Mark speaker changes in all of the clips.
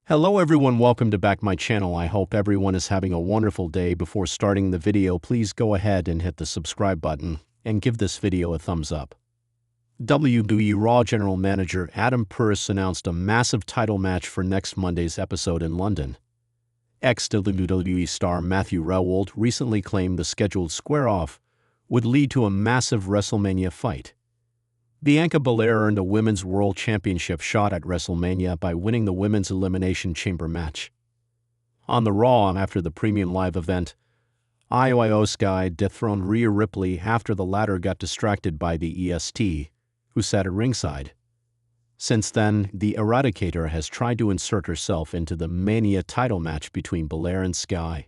Speaker 1: Hello everyone, welcome to back my channel. I hope everyone is having a wonderful day. Before starting the video, please go ahead and hit the subscribe button and give this video a thumbs up. WWE Raw General Manager Adam Pearce announced a massive title match for next Monday's episode in London. Ex-WWE star Matthew Rehwoldt recently claimed the scheduled square-off would lead to a massive WrestleMania fight. Bianca Belair earned a Women's World Championship shot at WrestleMania by winning the Women's Elimination Chamber match. On the Raw after the Premium Live event, Io Sky dethroned Rhea Ripley after the latter got distracted by the EST, who sat at ringside. Since then, the Eradicator has tried to insert herself into the Mania title match between Belair and Sky.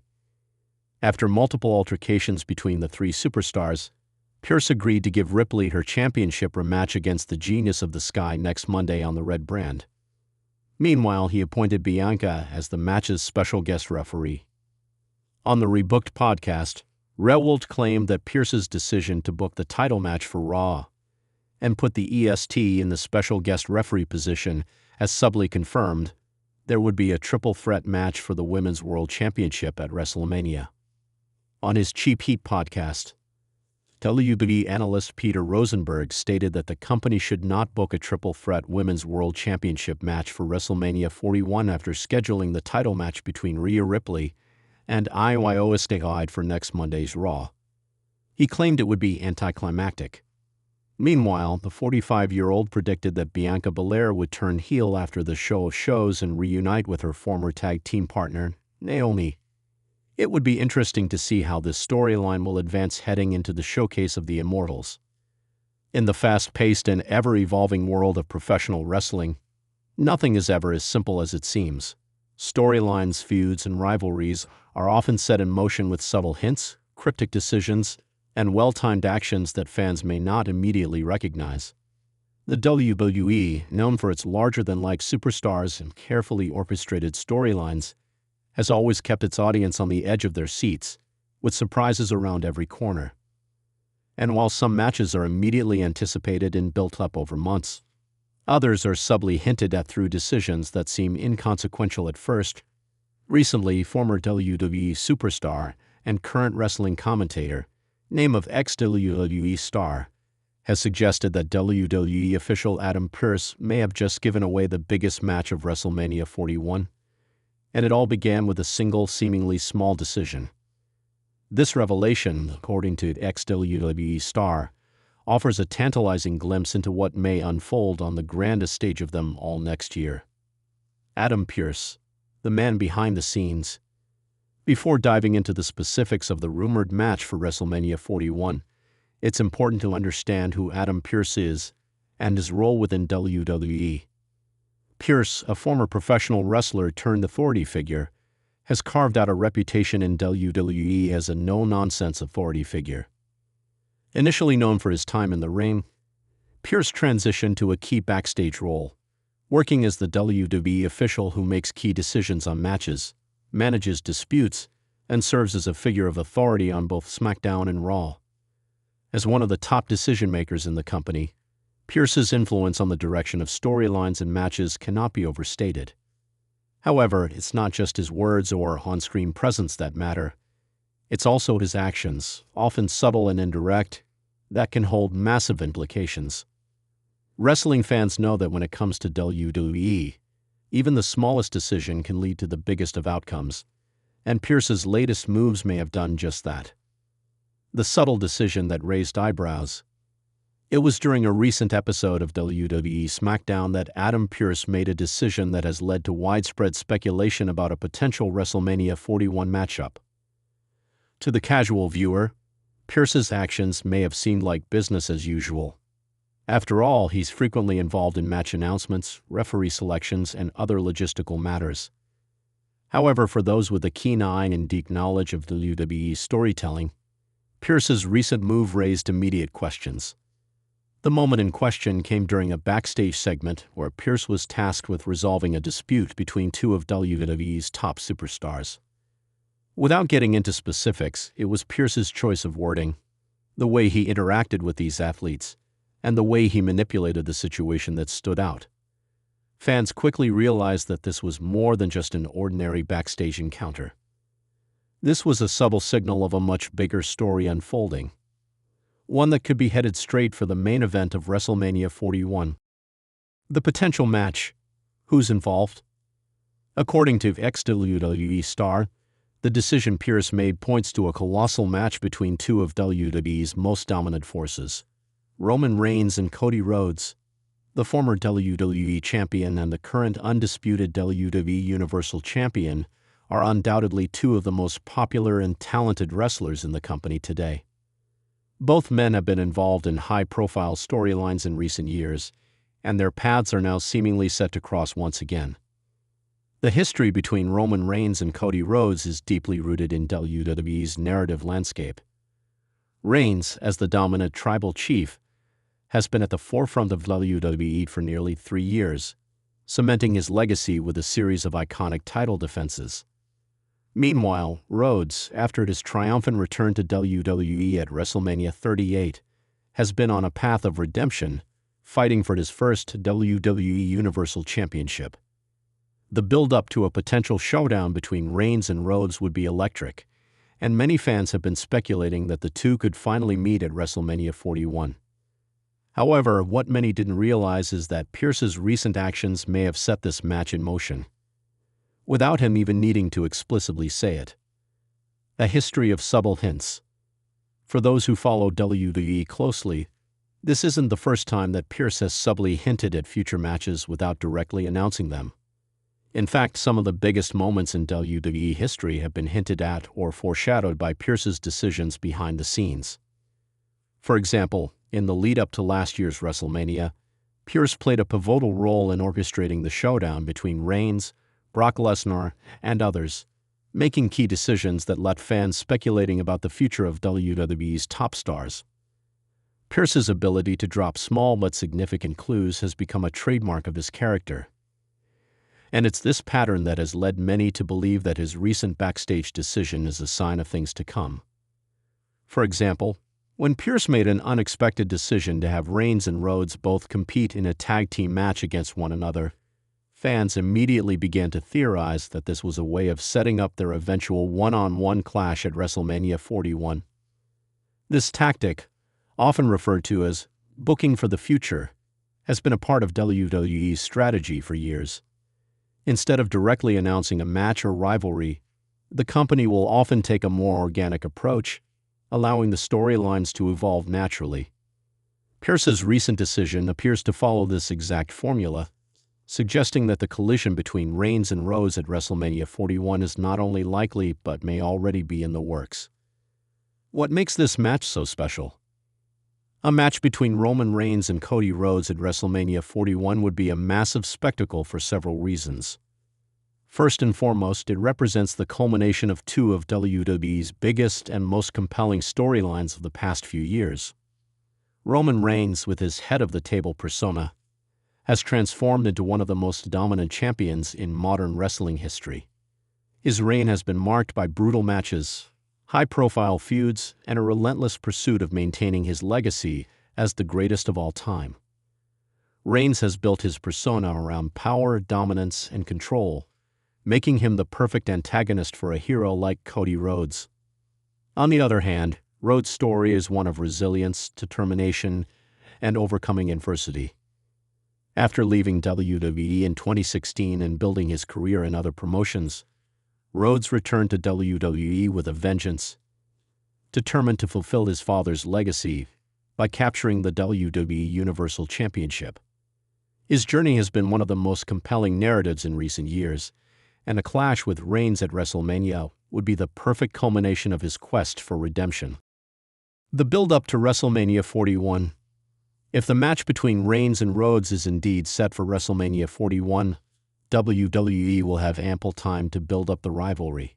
Speaker 1: After multiple altercations between the three superstars, Pearce agreed to give Ripley her championship rematch against the Genius of the Sky next Monday on the Red brand. Meanwhile, he appointed Bianca as the match's special guest referee. On the Rebooked podcast, Rehwoldt claimed that Pearce's decision to book the title match for Raw and put the EST in the special guest referee position as subtly confirmed there would be a triple threat match for the Women's World Championship at WrestleMania. On his Cheap Heat podcast, WWE analyst Peter Rosenberg stated that the company should not book a triple-threat Women's World Championship match for WrestleMania 41 after scheduling the title match between Rhea Ripley and Io Sky for next Monday's Raw. He claimed it would be anticlimactic. Meanwhile, the 45-year-old predicted that Bianca Belair would turn heel after the show of shows and reunite with her former tag team partner, Naomi. It would be interesting to see how this storyline will advance heading into the Showcase of the Immortals. In the fast-paced and ever-evolving world of professional wrestling, nothing is ever as simple as it seems. Storylines, feuds, and rivalries are often set in motion with subtle hints, cryptic decisions, and well-timed actions that fans may not immediately recognize. The WWE, known for its larger-than-life superstars and carefully orchestrated storylines, has always kept its audience on the edge of their seats, with surprises around every corner. And while some matches are immediately anticipated and built up over months, others are subtly hinted at through decisions that seem inconsequential at first. Recently, former WWE superstar and current wrestling commentator, name of ex-WWE star, has suggested that WWE official Adam Pearce may have just given away the biggest match of WrestleMania 41. And it all began with a single, seemingly small decision. This revelation, according to ex-WWE star, offers a tantalizing glimpse into what may unfold on the grandest stage of them all next year. Adam Pearce, the man behind the scenes. Before diving into the specifics of the rumored match for WrestleMania 41, it's important to understand who Adam Pearce is and his role within WWE. Pearce, a former professional wrestler turned authority figure, has carved out a reputation in WWE as a no-nonsense authority figure. Initially known for his time in the ring, Pearce transitioned to a key backstage role, working as the WWE official who makes key decisions on matches, manages disputes, and serves as a figure of authority on both SmackDown and Raw. As one of the top decision-makers in the company, Pearce's influence on the direction of storylines and matches cannot be overstated. However, it's not just his words or on-screen presence that matter. It's also his actions, often subtle and indirect, that can hold massive implications. Wrestling fans know that when it comes to WWE, even the smallest decision can lead to the biggest of outcomes, and Pearce's latest moves may have done just that. The subtle decision that raised eyebrows. It was during a recent episode of WWE SmackDown that Adam Pearce made a decision that has led to widespread speculation about a potential WrestleMania 41 matchup. To the casual viewer, Pearce's actions may have seemed like business as usual. After all, he's frequently involved in match announcements, referee selections, and other logistical matters. However, for those with a keen eye and deep knowledge of WWE storytelling, Pearce's recent move raised immediate questions. The moment in question came during a backstage segment where Pearce was tasked with resolving a dispute between two of WWE's top superstars. Without getting into specifics, it was Pearce's choice of wording, the way he interacted with these athletes, and the way he manipulated the situation that stood out. fans quickly realized that this was more than just an ordinary backstage encounter. This was a subtle signal of a much bigger story unfolding, one that could be headed straight for the main event of WrestleMania 41. The potential match. Who's involved? According to ex-WWE star, the decision Pearce made points to a colossal match between two of WWE's most dominant forces, Roman Reigns and Cody Rhodes. The former WWE Champion and the current undisputed WWE Universal Champion are undoubtedly two of the most popular and talented wrestlers in the company today. Both men have been involved in high-profile storylines in recent years, and their paths are now seemingly set to cross once again. The history between Roman Reigns and Cody Rhodes is deeply rooted in WWE's narrative landscape. Reigns, as the dominant tribal chief, has been at the forefront of WWE for nearly 3 years, cementing his legacy with a series of iconic title defenses. Meanwhile, Rhodes, after his triumphant return to WWE at WrestleMania 38, has been on a path of redemption, fighting for his first WWE Universal Championship. The build-up to a potential showdown between Reigns and Rhodes would be electric, and many fans have been speculating that the two could finally meet at WrestleMania 41. However, what many didn't realize is that Pearce's recent actions may have set this match in motion, without him even needing to explicitly say it. A history of subtle hints. For those who follow WWE closely, this isn't the first time that Pearce has subtly hinted at future matches without directly announcing them. In fact, some of the biggest moments in WWE history have been hinted at or foreshadowed by Pearce's decisions behind the scenes. For example, in the lead-up to last year's WrestleMania, Pearce played a pivotal role in orchestrating the showdown between Reigns, Brock Lesnar, and others, making key decisions that left fans speculating about the future of WWE's top stars. Pearce's ability to drop small but significant clues has become a trademark of his character. And it's this pattern that has led many to believe that his recent backstage decision is a sign of things to come. For example, when Pearce made an unexpected decision to have Reigns and Rhodes both compete in a tag team match against one another, fans immediately began to theorize that this was a way of setting up their eventual one-on-one clash at WrestleMania 41. This tactic, often referred to as booking for the future, has been a part of WWE's strategy for years. Instead of directly announcing a match or rivalry, the company will often take a more organic approach, allowing the storylines to evolve naturally. Pearce's recent decision appears to follow this exact formula, suggesting that the collision between Reigns and Rhodes at WrestleMania 41 is not only likely but may already be in the works. What makes this match so special? A match between Roman Reigns and Cody Rhodes at WrestleMania 41 would be a massive spectacle for several reasons. First and foremost, it represents the culmination of two of WWE's biggest and most compelling storylines of the past few years. Roman Reigns, with his head-of-the-table persona, has transformed into one of the most dominant champions in modern wrestling history. His reign has been marked by brutal matches, high-profile feuds, and a relentless pursuit of maintaining his legacy as the greatest of all time. Reigns has built his persona around power, dominance, and control, making him the perfect antagonist for a hero like Cody Rhodes. On the other hand, Rhodes' story is one of resilience, determination, and overcoming adversity. After leaving WWE in 2016 and building his career in other promotions, Rhodes returned to WWE with a vengeance, determined to fulfill his father's legacy by capturing the WWE Universal Championship. His journey has been one of the most compelling narratives in recent years, and a clash with Reigns at WrestleMania would be the perfect culmination of his quest for redemption. The build-up to WrestleMania 41. If the match between Reigns and Rhodes is indeed set for WrestleMania 41, WWE will have ample time to build up the rivalry.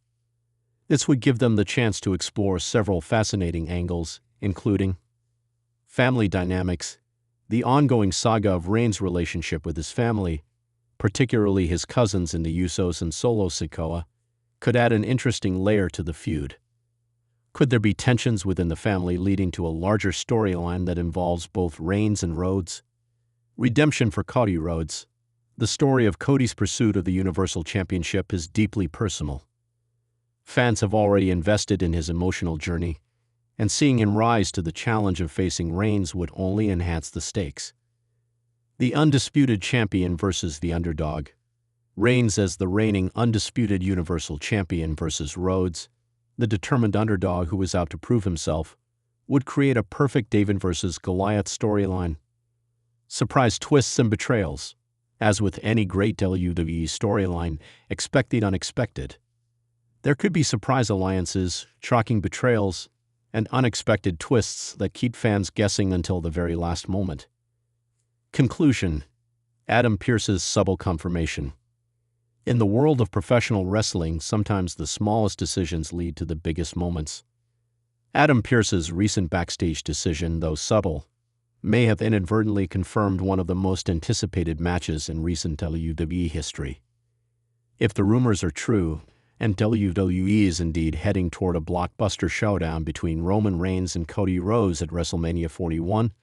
Speaker 1: This would give them the chance to explore several fascinating angles, including family dynamics, the ongoing saga of Reigns' relationship with his family, particularly his cousins in the Usos and Solo Sikoa, could add an interesting layer to the feud. Could there be tensions within the family leading to a larger storyline that involves both Reigns and Rhodes? Redemption for Cody Rhodes. The story of Cody's pursuit of the Universal Championship is deeply personal. Fans have already invested in his emotional journey, and seeing him rise to the challenge of facing Reigns would only enhance the stakes. The undisputed champion versus the underdog. Reigns as the reigning undisputed Universal Champion versus Rhodes, the determined underdog who is out to prove himself, would create a perfect David versus Goliath storyline. Surprise twists and betrayals. As with any great WWE storyline, expect the unexpected. There could be surprise alliances, shocking betrayals, and unexpected twists that keep fans guessing until the very last moment. Conclusion: Adam Pearce's subtle confirmation. In the world of professional wrestling, sometimes the smallest decisions lead to the biggest moments. Adam Pearce's recent backstage decision, though subtle, may have inadvertently confirmed one of the most anticipated matches in recent WWE history. If the rumors are true, and WWE is indeed heading toward a blockbuster showdown between Roman Reigns and Cody Rhodes at WrestleMania 41,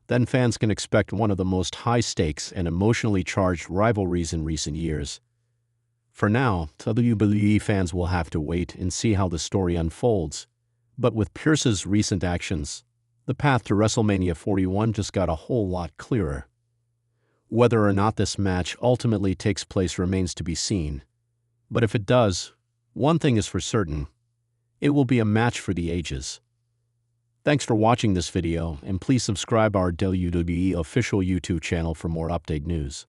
Speaker 1: then fans can expect one of the most high-stakes and emotionally charged rivalries in recent years. For now, WWE fans will have to wait and see how the story unfolds, but with Pearce's recent actions, the path to WrestleMania 41 just got a whole lot clearer. Whether or not this match ultimately takes place remains to be seen, but if it does, one thing is for certain: it will be a match for the ages. Thanks for watching this video, and please subscribe our WWE official YouTube channel for more update news.